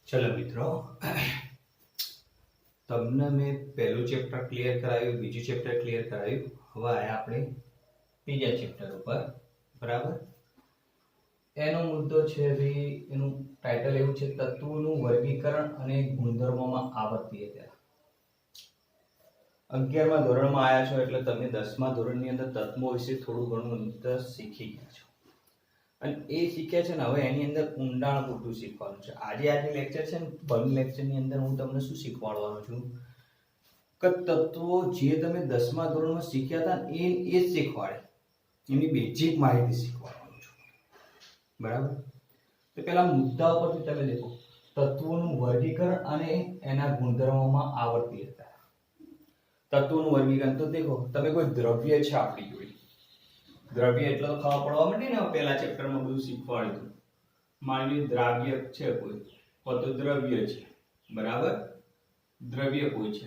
चलो मित्रों, તમને મેં પહેલું ચેપ્ટર ક્લિયર કરાવ્યું, બીજું ચેપ્ટર ક્લિયર કરાવ્યું. હવે આયા આપણે ત્રીજા ચેપ્ટર ઉપર. બરાબર. એનો મુદ્દો છે ભાઈ, એનું ટાઇટલ એવું છે તત્વોનું વર્ગીકરણ અને ગુણધર્મોમાં આવર્તીયતા. 11મા ધોરણમાં આયા છો એટલે તમે 10મા ધોરણની અંદર તત્વો વિશે થોડું ઘણું અંદર શીખી ગયા છો. અને એ શીખ્યા છે ને, હવે એની અંદર ઊંડાણપૂર્વક શીખવાનું છે. આજે લેક્ચર છે ને, ભંગ લેક્ચરની અંદર હું તમને શું શીખવાડવાનો છું કે તત્વો જે તમે 10મા ધોરણમાં શીખ્યા હતા એ જ શીખવાડે, એની બેઝિક માહિતી શીખવાડવાનો છું. બરાબર. તો પેલા મુદ્દા ઉપરથી તમે દેખો, તત્વોનું વર્ગીકરણ અને એના ગુણધર્મોમાં આવર્તીયતા. તત્વોનું વર્ગીકરણ તો દેખો, તમે કોઈ દ્રવ્ય છે આપણી જોડે, દ્રવ્ય એટલે તો ખબર પડવા માંડી ને, પહેલા ચેપ્ટરમાં બધું શીખવાડ્યું હતું. માની લો દ્રાવ્ય છે કોઈ, તો દ્રવ્ય છે. બરાબર. દ્રવ્ય કોઈ છે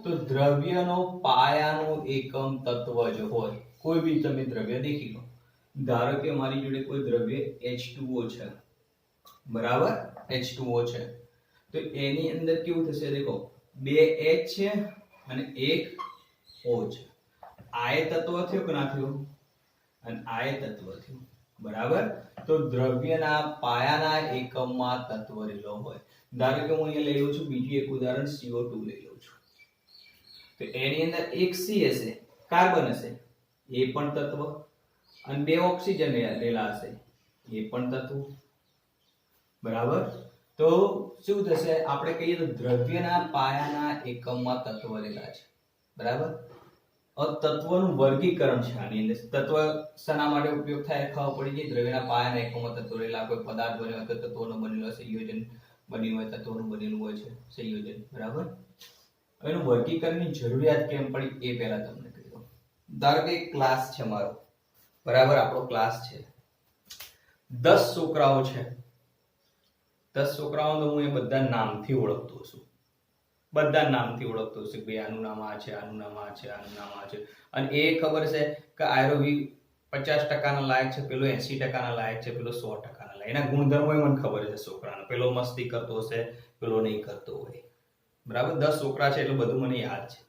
તો દ્રવ્યનો પાયાનો એકમ તત્વ જો હોય, કોઈ બી તમે દ્રવ્ય દેખી લો. ધારો કે મારી જોડે કોઈ દ્રવ્ય H2O છે. બરાબર. H2O છે તો એની અંદર કેવું થશે દેખો, બે H છે અને એક O છે. આ એ તત્વ થયો કે ના થયો? અને આ એ તત્વ થયું. બરાબર. તો દ્રવ્યના પાયાના એકમમાં તત્વ રહેલો હોય. ધારો કે હું અહીંયા લઈ લઉં છું બીજું એક ઉદાહરણ CO2 લઈ લઉં છું. તો એની અંદર એક C હશે, કાર્બન હશે, એ પણ તત્વ, અને બે ઓક્સિજન લેલા હશે, એ પણ તત્વ. બરાબર. તો શું થશે, આપણે કહીએ તો દ્રવ્યના પાયાના એકમમાં તત્વ રહેલા છે. બરાબર. તત્વનું વર્ગીકરણ છે આની અંદર. તત્વ શેના માટે ઉપયોગ થાય ખબર પડી ગઈ. દ્રવ્યના પાયાના એકમમાં તત્વો રહેલા, કોઈ પદાર્થ બન્યો હોય તો તત્વોનો બનેલો સંયોજન બન્યું હોય, તત્વોનું બનેલું હોય છે સંયોજન. બરાબર. એનું વર્ગીકરણની જરૂરિયાત કેમ પડી એ પહેલા તમને કહી દઉં. ધારો કે ક્લાસ છે મારો. બરાબર. આપણો ક્લાસ છે, 10 છોકરાઓ છે. 10 છોકરાઓ તો હું એ બધા નામથી ઓળખતો છું. બધા નામથી ઓળખતો છે કે આનું નામ આ છે, આનું નામ આ છે, આનું નામ આ છે. અને એ ખબર છે કે આયરો 50% ના લાયક છે, પેલો 80% ના લાયક છે, પેલો 100% ના લાયક. એના ગુણધર્મો મને ખબર છે છોકરાનો. પેલો મસ્તી કરતો હશે, પેલો નહીં કરતો હોય. બરાબર. 10 છોકરા છે એટલે બધું મને યાદ છે.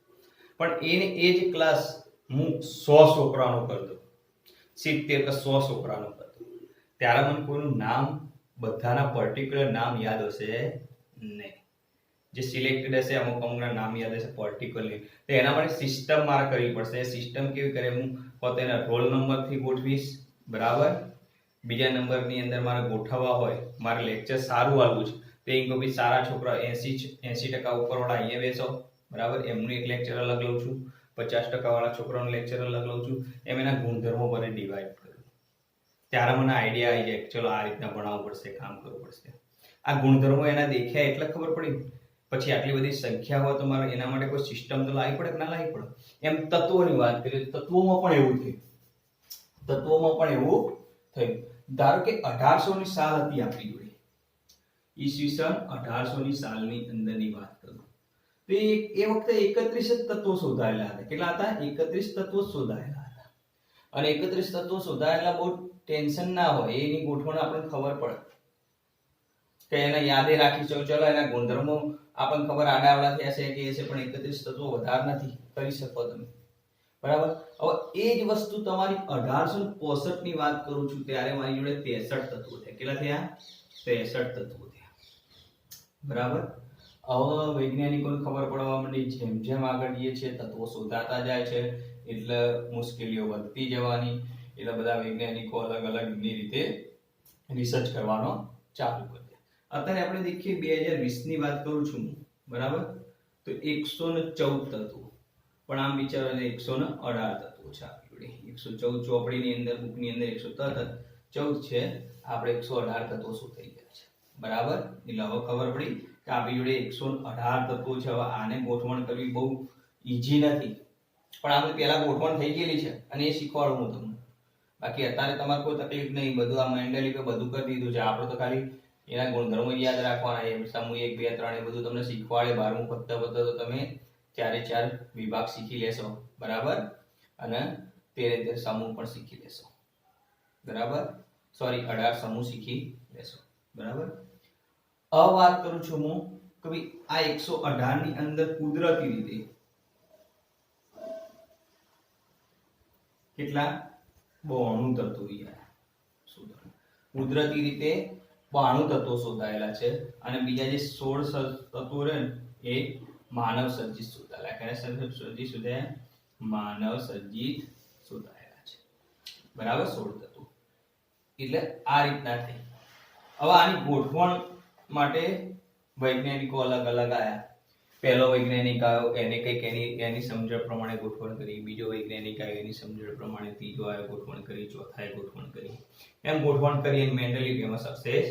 પણ એને એ જ ક્લાસ હું 100 છોકરાનો કરતો, 70 કે 100 છોકરાનો કરતો, ત્યારે મને કોઈનું નામ, બધાના પર્ટિક્યુલર નામ યાદ હશે નહીં. જે સિલેક્ટેડ હશે અમુક અમુકના નામ યાદ હશે પર્ટિક્યુલરલી. તો એના માટે સિસ્ટમ મારે કરવી પડશે. સિસ્ટમ કેવી કરે, હું પોતાના રોલ નંબરથી ગોઠવીશ. બરાબર. બીજા નંબરની અંદર મારે ગોઠવવા હોય, મારે લેક્ચર સારું આવવું છે તો એક બી સારા છોકરા 80% ઉપરવાળા અહીંયા બેસો. બરાબર. એમનું એક લેક્ચર અલગ લઉં છું. 50% વાળા છોકરાનું લેક્ચર અલગ લઉં છું. એમ એના ગુણધર્મો પર ડિવાઈડ કરું. ત્યારે મને આઈડિયા આવી જાય, ચલો આ રીતના ભણાવવું પડશે, કામ કરવું પડશે. આ ગુણધર્મો એના દેખ્યા એટલે ખબર પડી. પછી આટલી બધી સંખ્યા હોય તો મારે એના માટે કોઈ સિસ્ટમ તો લાવવી પડે કે ના લાવવી પડે. એમ તત્વોની વાત કરીએ, તત્વોમાં પણ એવું થયું. તત્વોમાં પણ એવું થયું. ધારો કે 1800 ની સાલ હતી આપણી જોડે, ઈસવીસન 1800 ની સાલની અંદરની વાત કરું તો એ વખતે 31 જ તત્વો શોધાયેલા હતા. કેટલા હતા? 31 તત્વો શોધાયેલા હતા. અને 31 તત્વો શોધાયેલા બહુ ટેન્શન ના હોય, એની ગોઠવણ આપણને ખબર પડે કે એને યાદે રાખી. ચલો એના ગુણધર્મો આપણને ખબર આડાવડા થયા છે કે છે, પણ 31 તત્વો વધારે નથી કરી શકો તમે. બરાબર. હવે એ જ વસ્તુ તમારી 1865 ની વાત કરું છું ત્યારે મારી જોડે 63 તત્વો થયા. કેટલા થયા? 63 તત્વો થયા. બરાબર. હવે વૈજ્ઞાનિકોને ખબર પડવા માંડી, જેમ જેમ આગળ જઈએ છે તત્વો શોધાતા જાય છે એટલે મુશ્કેલીઓ વધતી જવાની. એટલે બધા વૈજ્ઞાનિકો અલગ અલગ રીતે રિસર્ચ કરવાનો ચાલુ કર્યો. અત્યારે આપણે દેખીએ 2020 ની વાત કરું છું. બરાબર. તો 114 તત્વો, પણ આમ વિચારો 118 તત્વો છે આપણી જોડે. 114 ચોપડીની અંદર, બુકની અંદર 114 છે, આપણે 118 તત્વો શું થઈ ગયા છે. બરાબર. એટલે હવે ખબર પડી કે આપણી જોડે 118 તત્વો છે. હવે આને ગોઠવણ કરવી બહુ ઈઝી નથી, પણ આપણે પહેલા ગોઠવણ થઈ ગયેલી છે અને એ શીખવાડું હું તમને. બાકી અત્યારે તમારે કોઈ તકલીફ નહીં, બધું આ મેન્ડલી પે બધું કરી દીધું છે. આપણે તો ખાલી એના ગુણધર્મો યાદ રાખવાના. એ સમૂહ 1 2 3 એ બધું તમને શીખવાડે. 12મું પત્તા તો તમે 4 વિભાગ શીખી લેશો. બરાબર. અને તે રીતે સમૂહ પણ શીખી લેશો. બરાબર. સોરી, 18 સમૂહ શીખી લેશો. બરાબર. હવે વાત કરું છું હું કે ભાઈ આ 118 ની અંદર કુદરતી રીતે કેટલા 92 તત્વો યાર શોધો. કુદરતી રીતે 92 તત્વો શોધાયેલા છે અને બીજા જે 16 તત્વો રહે ને એ માનવ સર્જિત શોધાયેલા. કયા સર્જિત શોધાયા? માનવ સર્જિત શોધાયેલા છે. બરાબર, 16 તત્વો. એટલે આ રીતના થઈ. હવે આની ગોઠવણ માટે વૈજ્ઞાનિકો અલગ અલગ આયા. પહેલો વૈજ્ઞાનિક આવ્યો, એને કંઈક એની સમજણ પ્રમાણે ગોઠવણ કરી. બીજો વૈજ્ઞાનિક આવ્યો, એની સમજણ પ્રમાણે. ત્રીજો આવ્યો, ગોઠવણ કરી. ચોથાએ ગોઠવણ કરી. એમ ગોઠવણ કરી અને મેન્ડેલિવ એમાં સક્સેસ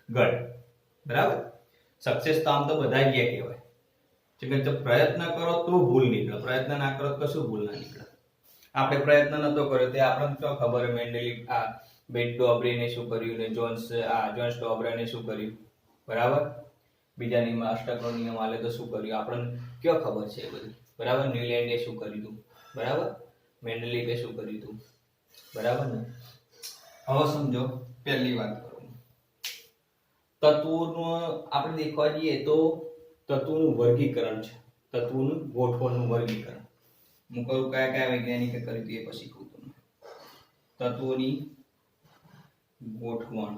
ગળ. બરાબર, સક્સેસ તો આમ તો બધા ગયા કહેવાય. કે પ્રયત્ન કરો તો ભૂલ નીકળે, પ્રયત્ન ના કરો તો કશું ભૂલ ના નીકળે. આપણે પ્રયત્ન નતો કર્યો તે આપણને તો ખબર. મેન્ડેલિવ આ ડોબરેને શું કર્યું ને જોન્સ ડોબરેને શું કર્યું. બરાબર, બીજા નિયમ અષ્ટકનો નિયમ આલે તો શું કર્યું આપણને ક્યાં ખબર છે એ બધી. બરાબર, ન્યુલેન્ડે શું કર્યું હતું. બરાબર, મેન્ડેલિવે શું કર્યું હતું. બરાબર ને. હવે સમજો, પહેલી વાત કરું, તત્વોનું આપણે દેખવા જઈએ તો તત્વોનું વર્ગીકરણ છે. તત્વોનું ગોઠવણનું વર્ગીકરણ હું કહું કયા કયા વૈજ્ઞાનિકે કર્યું એ પછી કહું તમને. તત્વોની ગોઠવણ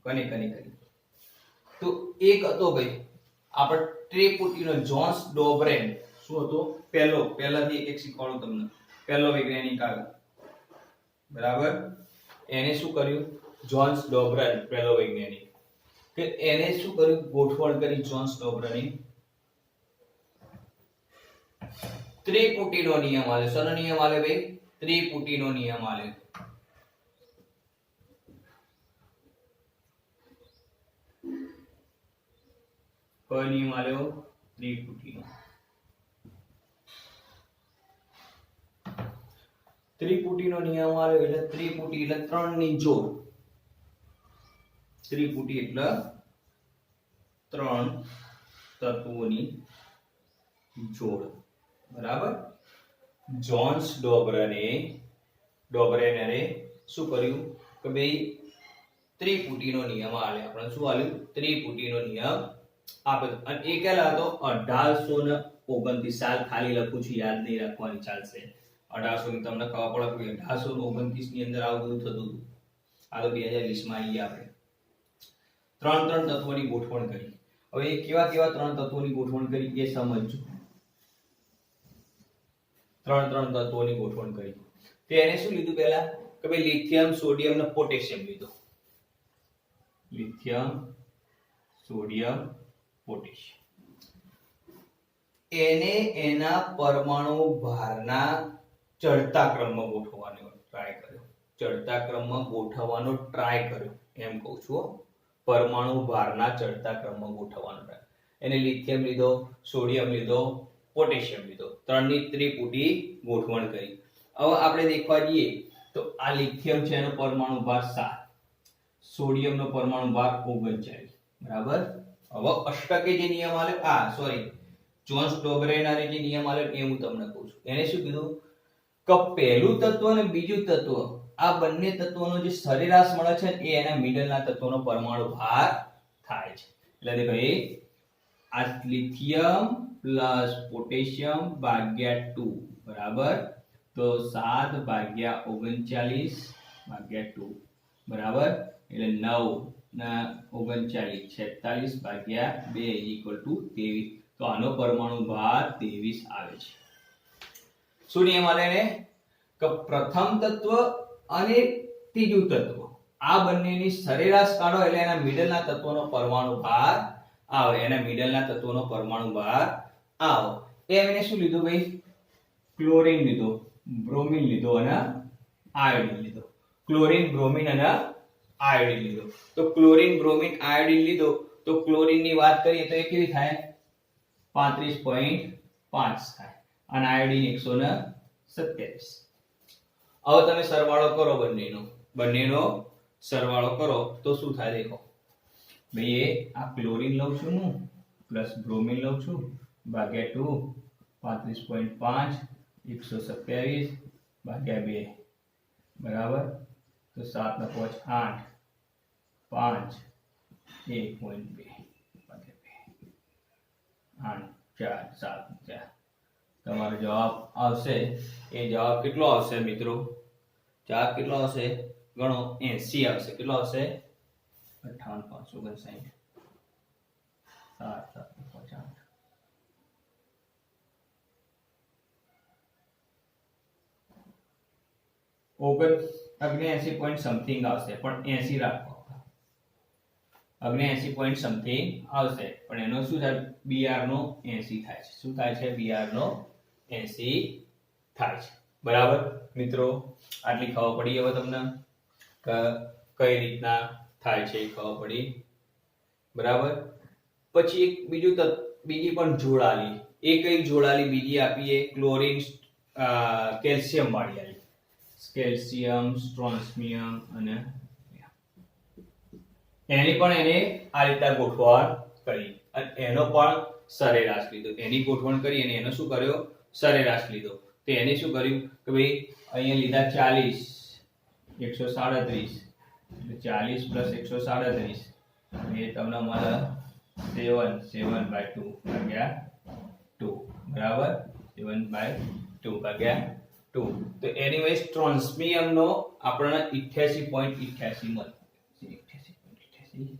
કને કરી તો એક હતો ભાઈ આપણે ટ્રેપુટીનો જોન્સ ડોબરેન. શું હતો? પહેલાથી એક શીખવાડું તમને. પહેલો વૈજ્ઞાનિક આવ્યો. બરાબર, એને શું કર્યું? જોન્સ ડોબરેન પહેલો વૈજ્ઞાનિક. કે એને શું કર્યું? ગોઠવણ કરી જોન્સ ડોબરેને. ત્રિપુટીનો નિયમ આલે. શેનો નિયમ આલે ભાઈ? ત્રિપુટીનો નિયમ આલે. કયો નિયમ આલ્યો? ત્રિપુટીનો. ત્રિપુટીનો નિયમ આલ્યો એટલે ત્રિપુટી એટલે 3 ની જોડ. ત્રિપુટી એટલે 3 તત્વોની જોડ. બરાબર, જોન્સ ડોબરેનરે શું કર્યું કે ભાઈ ત્રિપુટીનો નિયમ આલે. આપણે શું આલ્યું? ત્રિપુટીનો નિયમ આપે. અને એ કેટલા હતો? 1829 સાલ. ખાલી લખું છું, યાદ નહીં રાખવાની, ચાલશે. 1800 ની તમને ખબર પડે કે 1829 ની અંદર આવું બધું થતું હતું. આ તો 2020 માં આવી આપણે. 3 તત્વોની ગોઠવણ કરી. હવે એ કેવા 3 તત્વોની ગોઠવણ કરી એ સમજજો. 3 તત્વોની ગોઠવણ કરી. તો એને શું લીધું પહેલા કે ભાઈ લિથિયમ, સોડિયમ ને પોટેશિયમ લીધો. Lithium, sodium, potassium. એને એના પરમાણુ ભારના ચડતા ક્રમમાં ગોઠવવાનો ટ્રાય કર્યો. ચડતા ક્રમમાં ગોઠવવાનો ટ્રાય કર્યો એમ કહું છું. પરમાણુ ભારના ચડતા ક્રમમાં ગોઠવવાનો ટ્રાય. એને લિથિયમ લીધો, સોડિયમ લીધો, પોટેશિયમ લીધો. 3 ની ત્રિપુટી ગોઠવણ કરી. હવે આપણે દેખવા જઈએ તો આ લિથિયમ છે, એનો પરમાણુ ભાર 7, સોડિયમનો પરમાણુ ભાર 39. બરાબર. હવે અષ્ટકે જે નિયમ આલે જોન્સ ડોબરેનરે જે નિયમ આલે એ હું તમને કહું છું. એને શું કીધું કે પહેલું તત્વ અને બીજું તત્વ આ બંને તત્વોનો જે સરેરાશ મળે છે એ એના મિડલના તત્વોનો પરમાણુ ભાર થાય છે. એટલે દેખો એ આ લિથિયમ પ્લસ પોટેશિયમ ભાગ્યા 2 બરાબર. તો 7 ભાગ્યા 39 ભાગ્યા 2 બરાબર. એટલે 9 ના 39 46 ભાગ્યા 2 ઇક્વલ ટુ 23. તો આનો પરમાણુ ભાર 23 આવે છે. શું નિયમ આલે ને કે પ્રથમ તત્વ અને ત્રીજું તત્વ આ બંનેની સરેરાશ કાઢો એટલે એના મિડલના તત્વનો પરમાણુ ભાર આવે. એના મિડલના તત્વનો પરમાણુ ભાર આવે. એને શું લીધું ભાઈ? ક્લોરીન લીધો, બ્રોમિન લીધો અને આયોડીન લીધો. ક્લોરીન, બ્રોમિન અને આયોડીન લીધો. તો ક્લોરીન, બ્રોમિન, આયોડીન લીધો તો ક્લોરીનની વાત કરીએ તો એ કેવી થાય? 35.5 થાય અને આયોડીન 127. હવે તમે સરવાળો કરો બંનેનો સરવાળો કરો તો શું થાય દેખો ભાઈ. આ ક્લોરીન લઉં છું હું પ્લસ બ્રોમિન લઉં છું ભાગ્યા 2 35.5 127 ભાગ્યા 2 બરાબર. તો 7 ને 5 8 5 1.2 4 7 4 તમારો જવાબ આવશે એ જવાબ કેટલો આવશે મિત્રો જવાબ કેટલો આવશે ગણો 80 આવશે કેટલો આવશે 58 559 7 7 50 79 પોઈન્ટ સમથિંગ આવશે પણ 80 રાખો 79 પોઈન્ટ સમથિંગ આવશે પણ એનો શું થાય બીઆર નો 80 થાય છે શું થાય છે બીઆર નો 80 થાય છે બરાબર મિત્રો આટલી ખબર પડી હવે તમને કે કઈ રીતના થાય છે ખબર પડી બરાબર પછી એક બીજી પણ જોડાલી એ કઈ જોડાલી બીજી આપીએ ક્લોરીન કેલ્શિયમ વાળી આવી કેલ્શિયમ સ્ટ્રોન્સમિયમ અને એની પણ એને આ રીતે ગોઠવણ કરી અને એનો પણ સરેરાશ લીધો એની ગોઠવણ કરી અને એનો શું કર્યો સરેરાશ લીધો તો એને શું કર્યું કે ભાઈ અહીંયા લીધા 40 137 40 + 137 એ તમને મળે 7/2 ભાગ્યા 2 બરાબર 7/2 ભાગ્યા 2 તો એનીવે સ્ટ્રોન્સમિયમ નો આપણને 88.88 મળે 88.88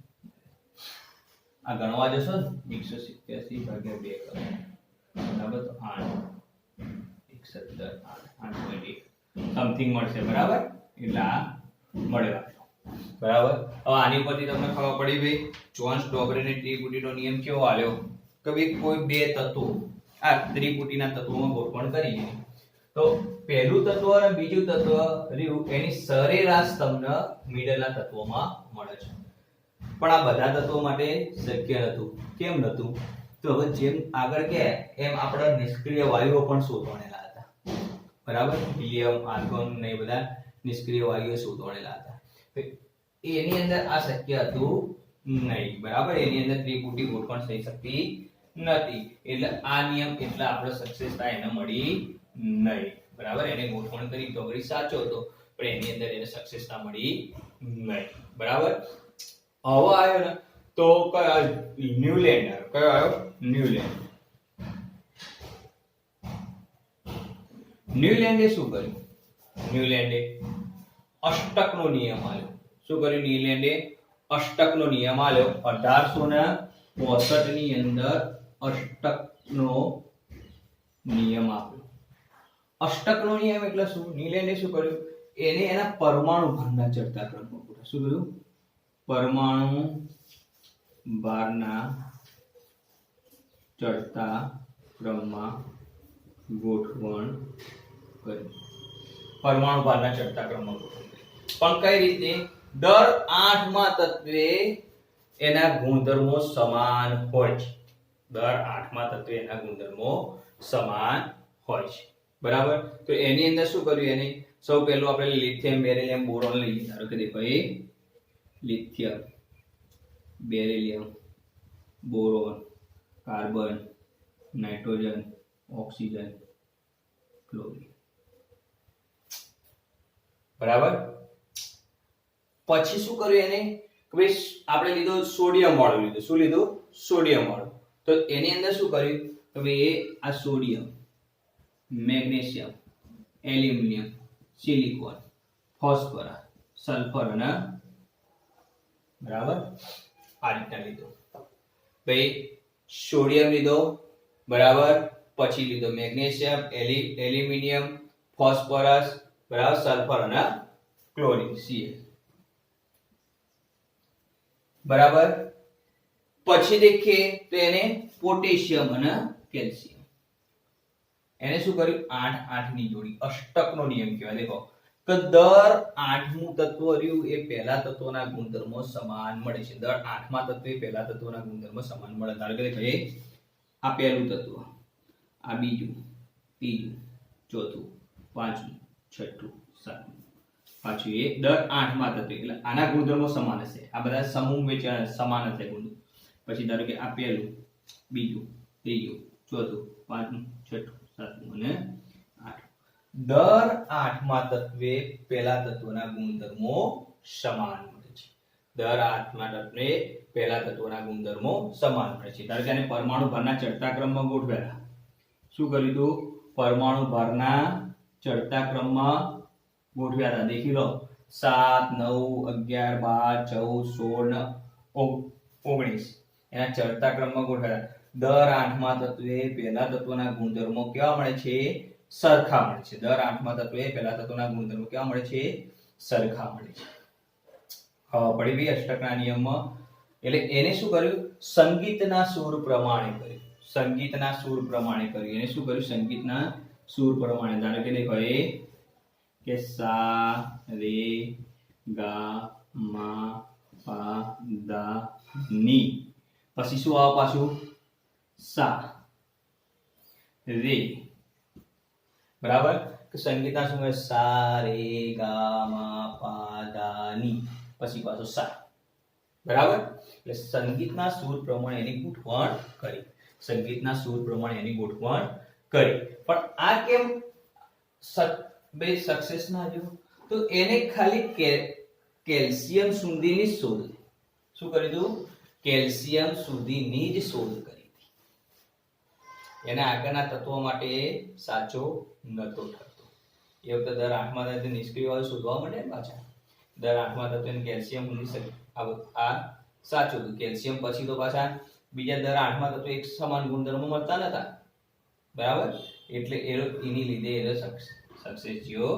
આ ગણવા જશો ને 187/2 કરો બરાબર તો 8 સમથિંગ મળશે બરાબર એટલે આ મળ્યો બરાબર હવે આની પરથી તમને ખબર પડી ભાઈ જોન્સ ડોબરે ને ત્રિપુટીનો નિયમ કેવો આલ્યો કે ભાઈ કોઈ બે તત્વો આ ત્રિપુટીના તત્વોમાં ગોઠવણ કરીએ તો પહેલું તત્વ અને બીજું તત્વ રહ્યું એની સરેરાશ તમને મિડલના તત્વોમાં મળે છે પણ આ બધા તત્વો માટે શક્ય નહોતું કેમ નહોતું તો હવે જેમ આગળ ગયા એમ આપણા નિષ્ક્રિય વાયુઓ પણ શોધવાના હતા બરાબર હિલિયમ આર્ગોન ને એ બધા નિષ્ક્રિય વાયુઓ શોધવાના હતા એની અંદર આ શક્ય હતું નહીં બરાબર એની અંદર ત્રિપુટી ગોઠવણ થઈ શકતી નથી એટલે આ નિયમ એટલે આપણે સક્સેસતા એને મળી નહીં બરાબર એને ગોઠવણ કરી તો ઘડી સાચો હતો પણ એની અંદર એને સક્સેસતા મળી નહીં બરાબર હવે આવ્યો ને તો કયો ન્યુલેન્ડ કયો આવ્યો ન્યુલેન્ડે શું કર્યું ન્યુલેન્ડે અષ્ટકનો નિયમ આલ્યો શું કર્યું ન્યુલેન્ડે અષ્ટકનો નિયમ આલ્યો 1865 ની અંદર અષ્ટકનો નિયમ આપ્યો અષ્ટકનો નિયમ એટલે શું ન્યુલેન્ડે શું કર્યું એને એના પરમાણુ ભારના ચડતા ક્રમમાં પૂરા શું કર્યું પરમાણુ ભારના ચડતા ક્રમમાં ગોઠવણ કરી પરમાણુ ભારના ચડતા ક્રમમાં ગોઠવણ કરી પણ કઈ રીતે દર 8 માં તત્વે એના ગુણધર્મો સમાન હોય છે દર 8 માં તત્વે એના ગુણધર્મો સમાન હોય છે બરાબર તો એની અંદર શું કર્યું એને સૌ પહેલું આપણે લિથિયમ બેરિલિયમ બોરોન લઈએ ધારો કે દેખો એ lithium beryllium boron carbon nitrogen oxygen chlorine બરાબર પછી શું કર્યું એને કે ભાઈ આપણે લીધો સોડિયમ વાળું લીધું શું લીધું સોડિયમ વાળું તો એની અંદર શું કર્યું કે ભાઈ આ sodium magnesium aluminium silicon phosphorus sulphur અને બરાબર આ રીતના લીધો ભાઈ સોડિયમ લીધો બરાબર પછી લીધો મેગ્નેશિયમ એલ્યુમિનિયમ ફોસ્ફરસ બરાબર સલ્ફર અને ક્લોરીન Cl બરાબર પછી દેખીએ તો એને પોટેશિયમ અને કેલ્શિયમ એને શું કર્યું 8 ની જોડી અષ્ટકનો નિયમ કહેવાય દેખો કે દર 8મું તત્વ રહ્યું એ પહેલા તત્વના ગુણધર્મો સમાન મળે છે દર 8મા તત્વે પહેલા તત્વના ગુણધર્મો સમાન મળે ધારો કે દેખો આ પહેલું તત્વ આ બીજું ત્રીજું ચોથું પાંચમું છઠ્ઠું સાતમું પાછું એ દર 8મા તત્વ એટલે આના ગુણધર્મો સમાન હશે આ બધા સમૂહ વેચાણ સમાન હશે ગુણ પછી ધારો કે આ પહેલું બીજું ત્રીજું ચોથું પાંચમું છઠ્ઠું સાતમું અને આઠમું દર 8મા તત્વે પહેલા તત્વના ગુણધર્મો સમાન મળે છે દર આઠમા તત્વે પહેલા તત્વના ગુણધર્મો સમાન મળે છે. ધારો કે આને પરમાણુ ભારના ચડતા ક્રમમાં ગોઠવેલા. શું કર્યું હતું? પરમાણુ ભારના ચડતા ક્રમમાં ગોઠવ્યા હતા. દેખી લો 7 9 11 12 14 16 19 એના ચડતા ક્રમમાં ગોઠવ્યા. દર આઠમા તત્વે પહેલા તત્વના ગુણધર્મો કેવા મળે છે? સરખા મળે છે. દર આઠમા તત્વે પહેલા તત્વના ગુણધર્મો કેવા મળે છે? સરખા મળે છે. પડી ગઈ અષ્ટકના નિયમમાં. એટલે એને શું કર્યું? સંગીતના સૂર પ્રમાણે કર્યું. સંગીતના સૂર પ્રમાણે કર્યું. એને શું કર્યું? સંગીતના સૂર પ્રમાણે. ધારો કે કહે કે સા રે ગા મા પા દા ની, પછી શું આવે પાછું? સા રે. બરાબર? કે સંગીતના શું? સા રે ગા મા પા દા ની, પછી પાછું સા. બરાબર? એટલે સંગીતના સૂર પ્રમાણે એની ગોઠવણ કરી. સંગીતના સૂર પ્રમાણે એની ગોઠવણ કરી. પણ આ કેમ બે સક્સેસ ના જો? તો એને ખાલી કેલ્શિયમ સુધીની શોધ. શું કરી દઉં? કેલ્શિયમ સુધીની જ શોધ કરી. એને આગળના તત્વો માટે સાચો નતો થતો. એ વખતે દર આઠમા તત્વે નિષ્ક્રિય વાળું શોધવા માટે પાછા દર આઠમા તત્વે કેલ્શિયમ સુધી આ સાચું હતું. કેલ્શિયમ પછી તો પાછા બીજા દર આઠમા તત્વે એક સમાન ગુણધર્મો મળતા નતા. બરાબર? એટલે એની લીધે એ સક્સેસ થયો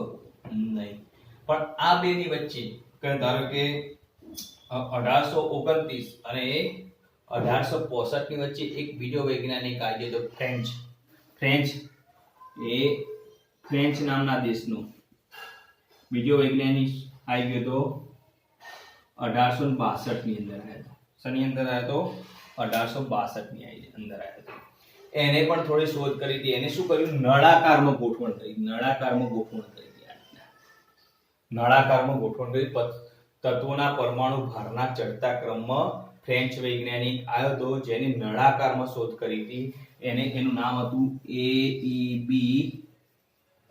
નહીં. પણ આ બેની વચ્ચે ધારો કે 1829 અને 1865 ની વચ્ચે એક બીજો વૈજ્ઞાનિક આવ્યો તો ફ્રેન્ચ નામના દેશનો બીજો વૈજ્ઞાનિક આવી ગયો તો 1862 ની અંદર આવ્યો. શની અંદર આવ્યો તો 1862 ની અંદર આવ્યો હતો. એને પણ થોડી શોધ કરી હતી. એને શું કર્યું? નળાકારમાં ગોઠવણ કરી. નળાકારમાં ગોઠવણ કરી. નળાકારમાં ગોઠવણ કરી. તત્વોના પરમાણુ ભારના ચડતા ક્રમમાં ફ્રેન્ચ વૈજ્ઞાનિક આવ્યો તો જેની નળાકારમાં શોધ કરી હતી. એનું નામ હતું એબી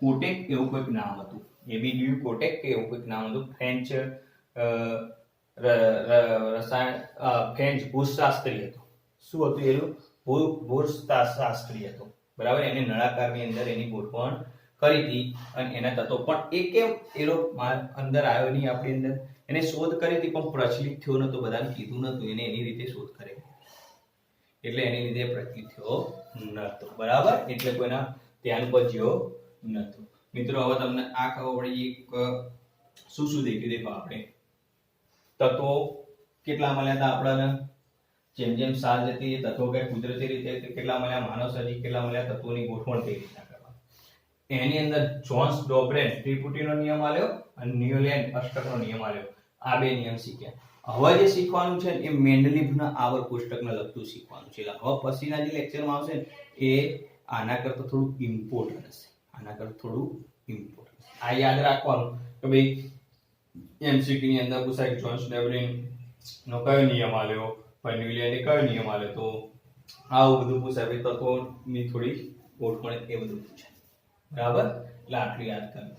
કોટેક, એવું કોઈક નામ હતું. એબી કોટેક કે એવું કોઈક નામ હતું. ફ્રેન્ચ ફ્રેન્ચ ભૂશાસ્ત્રી હતો. શું હતું એનું? ભૂશાસ્ત્રી હતો. બરાબર? એને નળાકારની અંદર એની ગોઠવણ કરી હતી અને એના તત્વો પણ એ કેમ એનો અંદર આવ્યો નહીં આપણી અંદર? એને શોધ કરી હતી પણ પ્રચલિત થયો નતો, બધાને કીધું નતું. એને એની રીતે શોધ કરી એટલે એની લીધે પ્રચલિત થયો નતો. બરાબર? એટલે કોઈના ધ્યાન પર જ્યો નતો. મિત્રો હવે તમને આ ખબર પડી શું શું દેખ્યું? દેખો આપણે તત્વો કેટલા મળ્યા હતા આપણને? જેમ જેમ સાલ જતી એ તત્વો કે કુદરતી રીતે કેટલા મળ્યા, માનવ સર્જિત કેટલા મળ્યા, તત્વોની ગોઠવણ કઈ રીતના કરવા. એની અંદર જોન્સ ડોબ્રેન ત્રિપુટીનો નિયમ આલ્યો અને ન્યુલેન્ડ અષ્ટકનો નિયમ આલ્યો. આ બે નિયમ શીખ્યા. હવે જે શીખવાનું છે એ મેન્ડલીફના આવર કોષ્ટકને લગતું શીખવાનું છે. એટલે હવે પછીના જે લેક્ચરમાં આવશે એ આના કરતા થોડું ઇમ્પોર્ટન્ટ હશે. આના કરતા થોડું ઇમ્પોર્ટન્ટ. આ યાદ રાખવાનું કે ભાઈ એમસીક્યુ ની અંદર પૂછાય કે જોન્સ ડોબ્રેન નો કયો નિયમ આલ્યો, ન્યુલેન્ડે કયો નિયમ આલ્યો. તો આવું બધું પૂછાય. ભાઈ તત્વોની થોડી ગોઠવણ એ બધું પૂછાય. બરાબર? એટલે આટલું યાદ કરવાનું.